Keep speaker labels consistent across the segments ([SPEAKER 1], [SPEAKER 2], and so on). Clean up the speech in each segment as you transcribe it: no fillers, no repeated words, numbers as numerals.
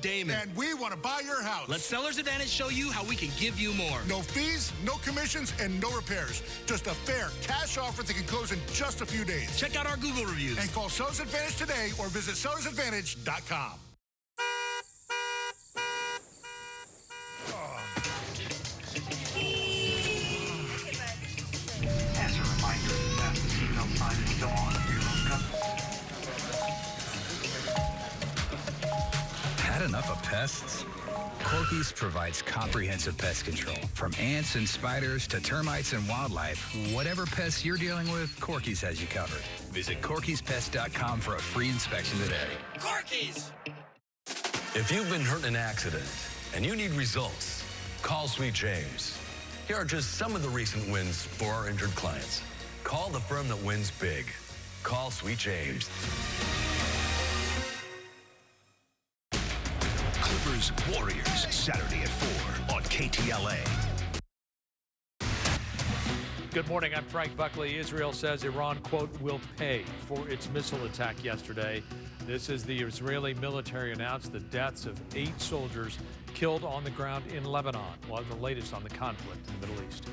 [SPEAKER 1] Damon.
[SPEAKER 2] And we want to buy your house.
[SPEAKER 1] Let Seller's Advantage show you how we can give you more.
[SPEAKER 2] No fees, no commissions, and no repairs. Just a fair cash offer that can close in just a few days.
[SPEAKER 1] Check out our Google reviews.
[SPEAKER 2] And call Seller's Advantage today or visit sellersadvantage.com.
[SPEAKER 3] As a reminder, that the seatbelt sign is still on if you're most comfortable.
[SPEAKER 4] Had enough of pests? Corky's provides comprehensive pest control. From ants and spiders to termites and wildlife, whatever pests you're dealing with, Corky's has you covered. Visit Corky'sPest.com for a free inspection today.
[SPEAKER 1] Corky's!
[SPEAKER 5] If you've been hurt in an accident and you need results, call Sweet James. Here are just some of the recent wins for our injured clients. Call the firm that wins big. Call Sweet James.
[SPEAKER 6] Clippers Warriors, Saturday at 4 on KTLA.
[SPEAKER 7] Good morning, I'm Frank Buckley. Israel says Iran, quote, will pay for its missile attack yesterday. This is the Israeli military announced the deaths of 8 soldiers killed on the ground in Lebanon. We'll have the latest on the conflict in the Middle East.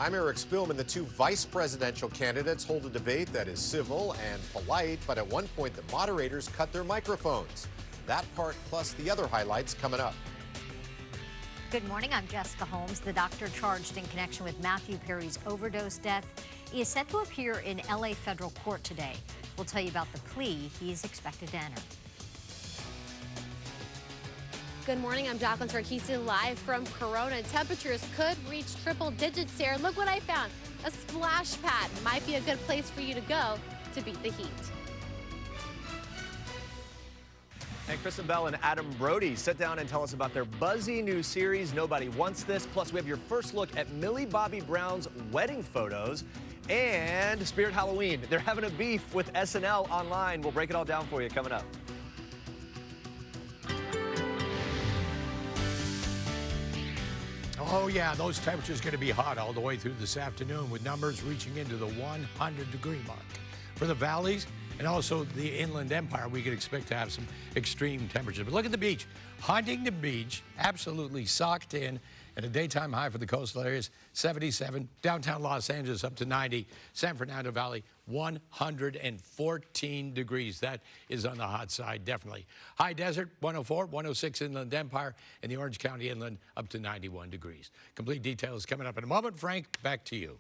[SPEAKER 8] I'm Eric Spielman. The 2 vice presidential candidates hold a debate that is civil and polite, but at one point the moderators cut their microphones. That part plus the other highlights coming up.
[SPEAKER 9] Good morning, I'm Jessica Holmes. The doctor charged in connection with Matthew Perry's overdose death is set to appear in LA federal court today. We'll tell you about the plea he is expected to enter.
[SPEAKER 10] Good morning, I'm Jacqueline Sarkeesian live from Corona. Temperatures could reach triple digits here. Look what I found. A splash pad might be a good place for you to go to beat the heat.
[SPEAKER 11] And Kristen Bell and Adam Brody sit down and tell us about their buzzy new series, Nobody Wants This. Plus, we have your first look at Millie Bobby Brown's wedding photos and Spirit Halloween. They're having a beef with SNL online. We'll break it all down for you coming up.
[SPEAKER 12] Oh, yeah, those temperatures going to be hot all the way through this afternoon with numbers reaching into the 100-degree mark. For the valleys and also the Inland Empire, we could expect to have some extreme temperatures. But look at the beach. Huntington Beach, absolutely socked in. And a daytime high for the coastal areas, 77. Downtown Los Angeles up to 90. San Fernando Valley, 114 degrees. That is on the hot side, definitely. High Desert, 104, 106 Inland Empire, and the Orange County Inland up to 91 degrees. Complete details coming up in a moment. Frank, back to you.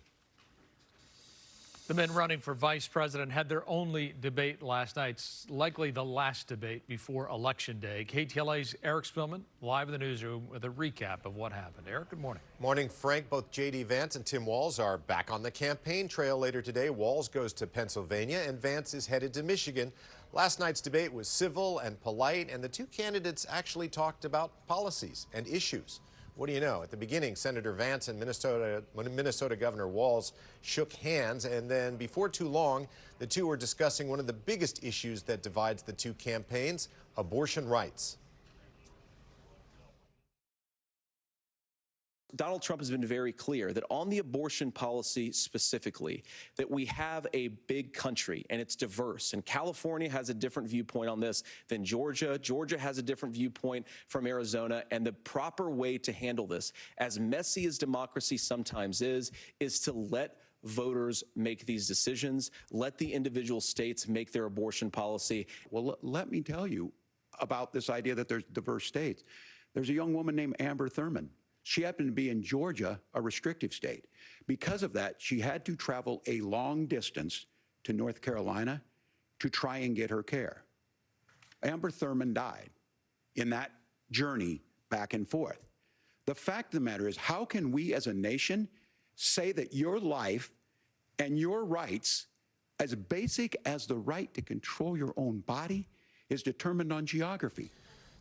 [SPEAKER 7] The men running for vice president had their only debate last night, likely the last debate before Election Day. KTLA's Eric Spielman live in the newsroom with a recap of what happened. Eric, good morning.
[SPEAKER 8] Morning, Frank. Both J.D. Vance and Tim Walz are back on the campaign trail later today. Walz goes to Pennsylvania and Vance is headed to Michigan. Last night's debate was civil and polite, and the 2 candidates actually talked about policies and issues. What do you know? At the beginning, Senator Vance and Minnesota Governor Walz shook hands, and then before too long, the 2 were discussing one of the biggest issues that divides the 2 campaigns, abortion rights.
[SPEAKER 13] Donald Trump has been very clear that on the abortion policy specifically, that we have a big country and it's diverse. And California has a different viewpoint on this than Georgia. Georgia has a different viewpoint from Arizona. And the proper way to handle this, as messy as democracy sometimes is to let voters make these decisions, let the individual states make their abortion policy.
[SPEAKER 14] Well, let me tell you about this idea that there's diverse states. There's a young woman named Amber Thurman. She happened to be in Georgia, a restrictive state. Because of that, she had to travel a long distance to North Carolina to try and get her care. Amber Thurman died in that journey back and forth. The fact of the matter is, how can we as a nation say that your life and your rights, as basic as the right to control your own body, is determined on geography?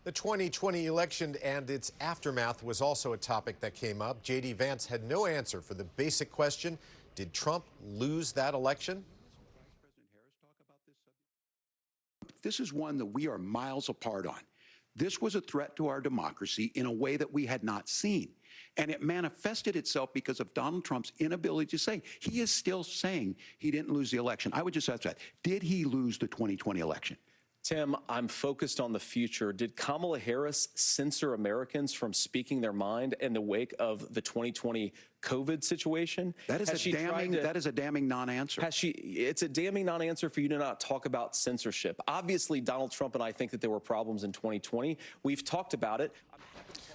[SPEAKER 8] The 2020 election and its aftermath was also a topic that came up. J.D. Vance had no answer for the basic question, did Trump lose that election?
[SPEAKER 14] This is one that we are miles apart on. This was a threat to our democracy in a way that we had not seen. And it manifested itself because of Donald Trump's inability to say. He is still saying he didn't lose the election. I would just ask that. Did he lose the 2020 election?
[SPEAKER 13] Tim, I'm focused on the future. Did Kamala Harris censor Americans from speaking their mind in the wake of the 2020 COVID situation?
[SPEAKER 14] That is a damning non-answer.
[SPEAKER 13] It's a damning non-answer for you to not talk about censorship. Obviously, Donald Trump and I think that there were problems in 2020. We've talked about it.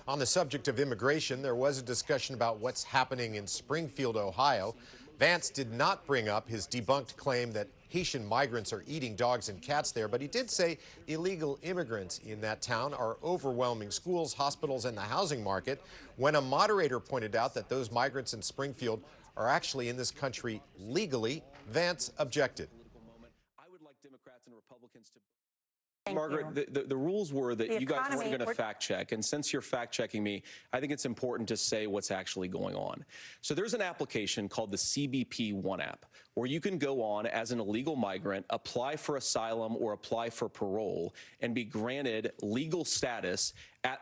[SPEAKER 8] On the subject of immigration, there was a discussion about what's happening in Springfield, Ohio. Vance did not bring up his debunked claim that Haitian migrants are eating dogs and cats there, but he did say illegal immigrants in that town are overwhelming schools, hospitals, and the housing market. When a moderator pointed out that those migrants in Springfield are actually in this country legally, Vance objected.
[SPEAKER 13] I would like Democrats and Republicans to... Margaret, the rules were that you guys weren't going to fact check. And since you're fact checking me, I think it's important to say what's actually going on. So there's an application called the CBP One app where you can go on as an illegal migrant, apply for asylum or apply for parole, and be granted legal status at